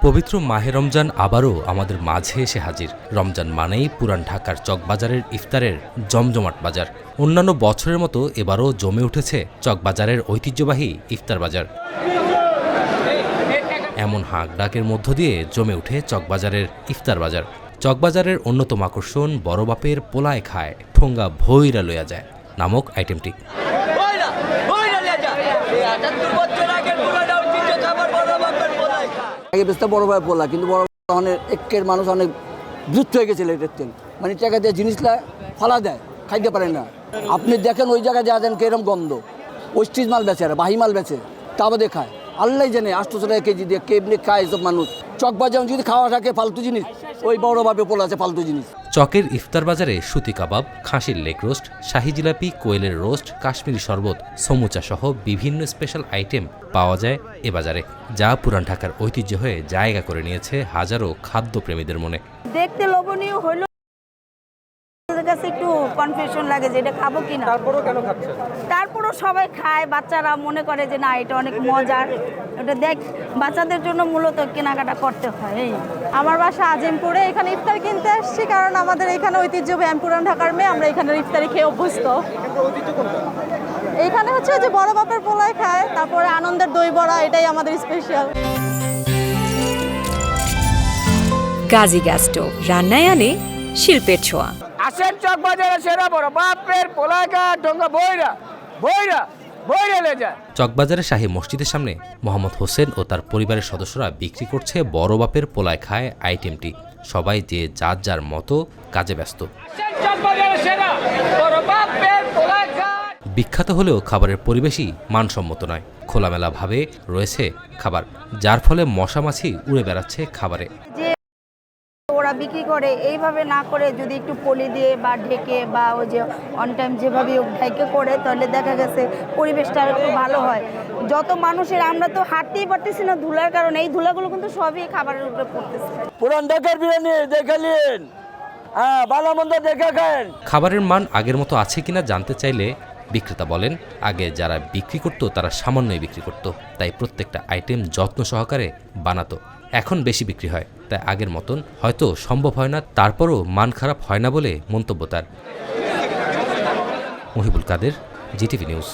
পবিত্র মাহে রমজান আবারও আমাদের মাঝে এসে হাজির। রমজান মানেই পুরান ঢাকার চকবাজারের ইফতারের জমজমাট বাজার। অন্যান্য বছরের মতো এবারও জমে উঠেছে চকবাজারের ঐতিহ্যবাহী ইফতার বাজার। এমন হাঁক ডাকের মধ্য দিয়ে জমে উঠে চকবাজারের ইফতার বাজার। চকবাজারের অন্যতম আকর্ষণ বড় বাপের পোলায় খায় ঠোঙ্গা ভৈরা লইয়া যায় নামক আইটেমটি। আগে বেচতে বড় ভাই পোলা, কিন্তু বড় অনেক একের মানুষ অনেক দ্রুত হয়ে গেছিল এটার তেল, মানে টাকা দিয়ে জিনিস ফালা দেয়, খাইতে পারে না। আপনি দেখেন ওই জায়গায় যা দেন কিরম গন্ধ, ওস্টিজ মাল বেচে আর বাহি মাল বেচে, তা বাদে খায়। আল্লাহ জানে 800 টাকা কেজি দিয়ে কেমনি খায় এসব মানুষ। চকবাজার যদি খাওয়া থাকে ফালতু জিনিস, ওই বড় ভাবে পোলা আছে ফালতু জিনিস। চকের ইফতার বাজারে সুতি কাবাব, খাসির লেগ রোস্ট, শাহি জিলাপি, কোয়েলের রোস্ট, কাশ্মীরি শরবত, সমুচা সহ বিভিন্ন স্পেশাল আইটেম পাওয়া যায় এ বাজারে, যা পুরান ঢাকার ঐতিহ্য হয়ে জায়গা করে নিয়েছে হাজারো খাদ্যপ্রেমীদের মনে। দেখতে লোভনীয় হলো, কাছে একটু কনফিউশন লাগে যে এটা খাবো কিনা। তারপরও সবাই খায়, বাচ্চারা মনে করে যে না এটা অনেক মজার, এটা দেখ বাচ্চাদের জন্য মূলত কেনাকাটা করতে হয়। আমার বাসা আজিমপুরে, এখানে ইফতার কিনতে আসছি কারণ আমাদের এখানে ঐতিহ্য পুরান ঢাকার মেয়ে, আমরা এখানে ইফতারি খেয়ে অভ্যস্ত। এখানে হচ্ছে যে বড় বাপের পোলায় খায়, তারপরে আনন্দের দই বড়া, এটাই আমাদের স্পেশাল। গাজী গ্যাস স্টোভ রান্নায় আনে শিল্পের ছোঁয়া। আসেন চকবাজারে সেরা বড় বাপের পোলায় খায় ঠোঙ্গা ভৈরা ভৈরা ভৈরা লে যায়। চকবাজারের শাহী মসজিদের সামনে মোহাম্মদ হোসেন ও তার পরিবারের সদস্যরা বিক্রি করছে বড় বাপের পোলায় খায় আইটেমটি। সবাই যে যার যার মতো কাজে ব্যস্ত। বিখ্যাত হলেও খাবারের পরিবেশই মানসম্মত নয়। খোলামেলাভাবে রয়েছে খাবার, যার ফলে মশা মাছি উড়ে বেড়াচ্ছে খাবারে। ওরা বিক্রি করে এইভাবে না করে যদি একটু পলি দিয়ে বা ঢেকে বা ওই যে অন টাইম যেভাবে ঢেকে করে, তাহলে দেখা গেছে পরিবেশটা একটু ভালো হয়। যত মানুষের, আমরা তো হাঁটতেই পারতেছি না ধুলার কারণে, এই ধুলাগুলো কিন্তু সবই খাবারের উপরে পড়তেছে। পুরান ঢাকার বিরিয়ানি দেখালেন, হ্যাঁ ভালো মন্দ দেখে খান। খাবারের মান আগের মতো আছে কিনা জানতে চাইলে বিক্রেতা বলেন, আগে যারা বিক্রি করত তারা সামান্যই বিক্রি করত, তাই প্রত্যেকটা আইটেম যত্ন সহকারে বানাতো। এখন বেশি বিক্রি হয়, তাই আগের মতন হয়তো সম্ভব হয় না, তারপরও মান খারাপ হয় না বলে মন্তব্য তার। মহিবুল কাদের, জিটিভি নিউজ।